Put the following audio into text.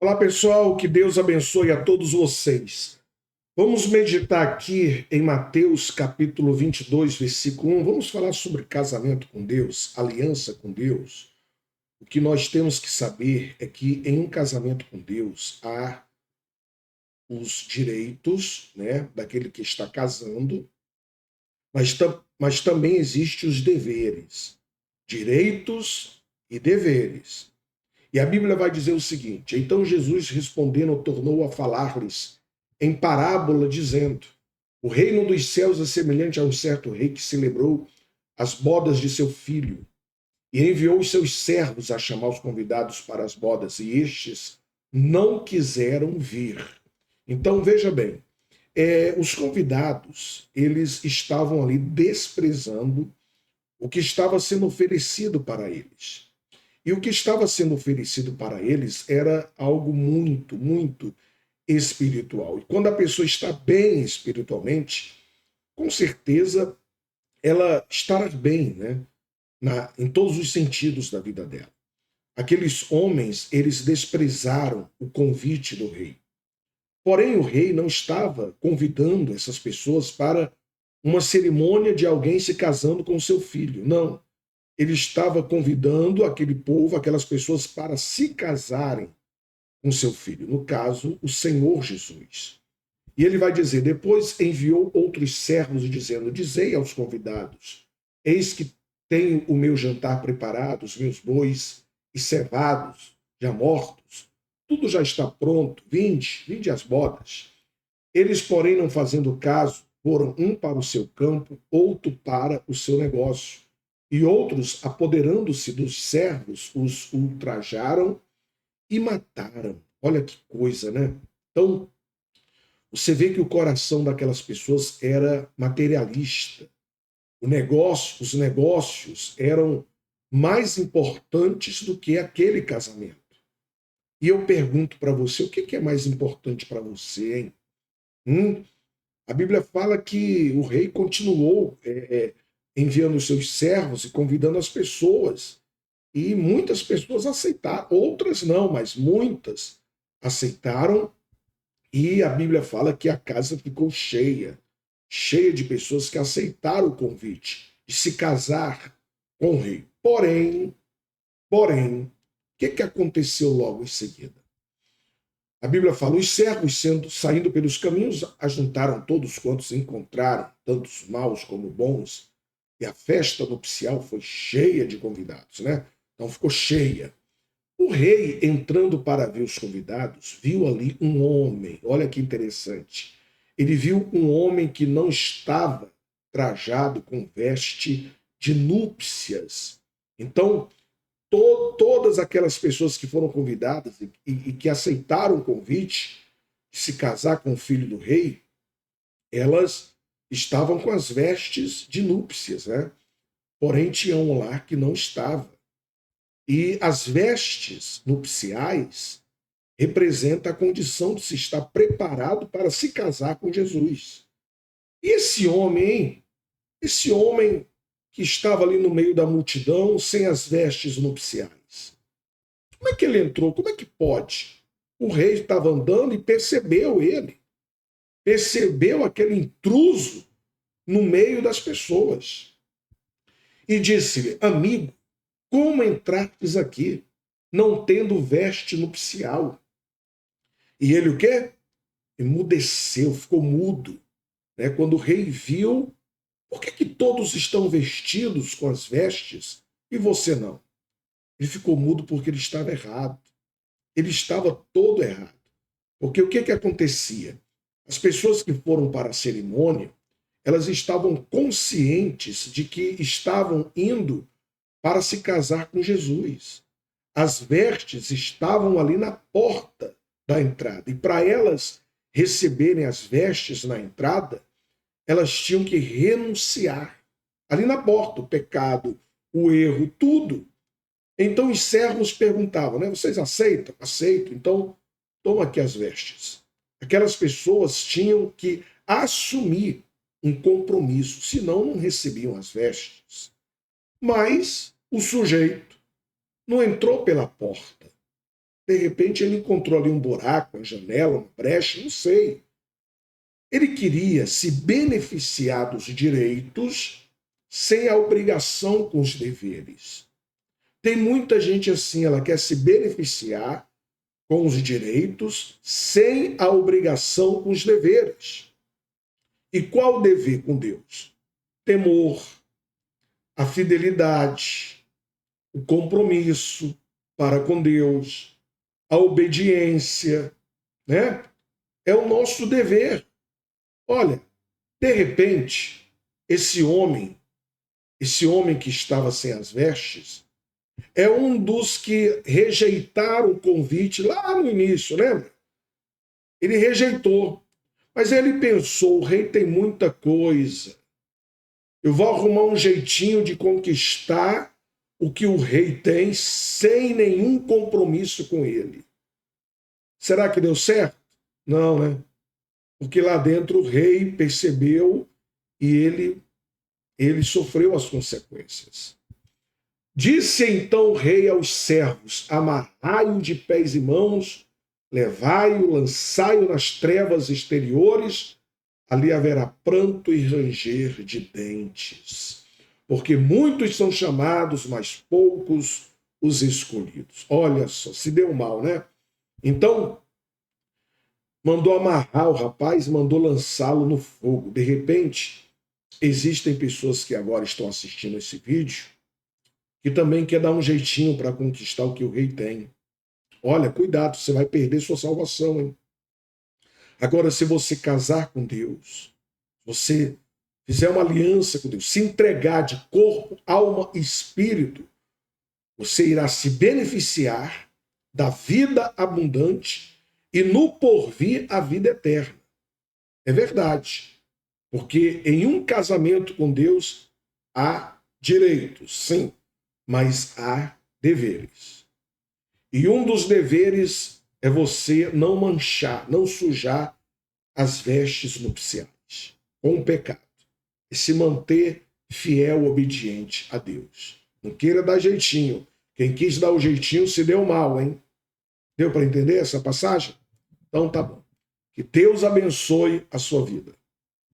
Olá, pessoal, que Deus abençoe a todos vocês. Vamos meditar aqui em Mateus capítulo 22, versículo 1. Vamos falar sobre casamento com Deus, aliança com Deus. O que nós temos que saber é que em um casamento com Deus há os direitos, né, daquele que está casando, mas também existem os deveres. Direitos e deveres. E a Bíblia vai dizer o seguinte: então Jesus respondendo tornou a falar-lhes em parábola, dizendo: o reino dos céus é semelhante a um certo rei que celebrou as bodas de seu filho e enviou os seus servos a chamar os convidados para as bodas, e estes não quiseram vir. Então veja bem, os convidados eles estavam ali desprezando o que estava sendo oferecido para eles. E o que estava sendo oferecido para eles era algo muito, muito espiritual. E quando a pessoa está bem espiritualmente, com certeza ela estará bem, né? Em todos os sentidos da vida dela. Aqueles homens, eles desprezaram o convite do rei. Porém, o rei não estava convidando essas pessoas para uma cerimônia de alguém se casando com seu filho. Não. Ele estava convidando aquele povo, aquelas pessoas, para se casarem com seu filho, no caso, o Senhor Jesus. E ele vai dizer: depois enviou outros servos, dizendo: dizei aos convidados, eis que tenho o meu jantar preparado, os meus bois e cevados, já mortos, tudo já está pronto, vinde às bodas. Eles, porém, não fazendo caso, foram um para o seu campo, outro para o seu negócio. E outros, apoderando-se dos servos, os ultrajaram e mataram. Olha que coisa, né? Então, você vê que o coração daquelas pessoas era materialista. Os negócios eram mais importantes do que aquele casamento. E eu pergunto para você, o que é mais importante para você, hein? A Bíblia fala que o rei continuou enviando os seus servos e convidando as pessoas. E muitas pessoas aceitaram, outras não, mas muitas aceitaram. E a Bíblia fala que a casa ficou cheia, cheia de pessoas que aceitaram o convite de se casar com o rei. Porém, o que aconteceu logo em seguida? A Bíblia fala: os servos, saindo pelos caminhos, ajuntaram todos quantos encontraram, tanto os maus como bons, e a festa nupcial foi cheia de convidados, né? Então ficou cheia. O rei, entrando para ver os convidados, viu ali um homem. Olha que interessante. Ele viu um homem que não estava trajado com veste de núpcias. Então, todas aquelas pessoas que foram convidadas e que aceitaram o convite de se casar com o filho do rei, elas estavam com as vestes de núpcias, né? Porém, tinha um lá que não estava. E as vestes nupciais representam a condição de se estar preparado para se casar com Jesus. E esse homem, hein? Esse homem que estava ali no meio da multidão, sem as vestes nupciais. Como é que ele entrou? Como é que pode? O rei estava andando e percebeu ele. Percebeu aquele intruso no meio das pessoas. E disse-lhe: amigo, como entrastes aqui, não tendo veste nupcial? E ele o quê? Emudeceu, ficou mudo. Né? Quando o rei viu, por que todos estão vestidos com as vestes e você não? Ele ficou mudo porque ele estava errado. Ele estava todo errado. Porque o que acontecia? As pessoas que foram para a cerimônia, elas estavam conscientes de que estavam indo para se casar com Jesus. As vestes estavam ali na porta da entrada. E para elas receberem as vestes na entrada, elas tinham que renunciar. Ali na porta, o pecado, o erro, tudo. Então os servos perguntavam, né? Vocês aceitam? Aceito. Então, toma aqui as vestes. Aquelas pessoas tinham que assumir um compromisso, senão não recebiam as vestes. Mas o sujeito não entrou pela porta. De repente ele encontrou ali um buraco, uma janela, uma brecha, não sei. Ele queria se beneficiar dos direitos sem a obrigação com os deveres. Tem muita gente assim, ela quer se beneficiar com os direitos sem a obrigação com os deveres. E qual o dever com Deus? Temor, a fidelidade, o compromisso para com Deus, a obediência, né? É o nosso dever. Olha, de repente, esse homem que estava sem as vestes, é um dos que rejeitaram o convite lá no início, lembra? Ele rejeitou, mas ele pensou, o rei tem muita coisa, eu vou arrumar um jeitinho de conquistar o que o rei tem sem nenhum compromisso com ele. Será que deu certo? Não, né? Porque lá dentro o rei percebeu e ele sofreu as consequências. Disse então o rei aos servos: amarrai-o de pés e mãos, levai-o, lançai-o nas trevas exteriores, ali haverá pranto e ranger de dentes. Porque muitos são chamados, mas poucos os escolhidos. Olha só, se deu mal, né? Então, mandou amarrar o rapaz, mandou lançá-lo no fogo. De repente, existem pessoas que agora estão assistindo esse vídeo que também quer dar um jeitinho para conquistar o que o rei tem. Olha, cuidado, você vai perder sua salvação, hein? Agora, se você casar com Deus, você fizer uma aliança com Deus, se entregar de corpo, alma e espírito, você irá se beneficiar da vida abundante e no porvir a vida eterna. É verdade. Porque em um casamento com Deus há direitos, sim, mas há deveres. E um dos deveres é você não manchar, não sujar as vestes nupciais com o pecado. E se manter fiel, obediente a Deus. Não queira dar jeitinho. Quem quis dar o jeitinho se deu mal, hein? Deu para entender essa passagem? Então tá bom. Que Deus abençoe a sua vida.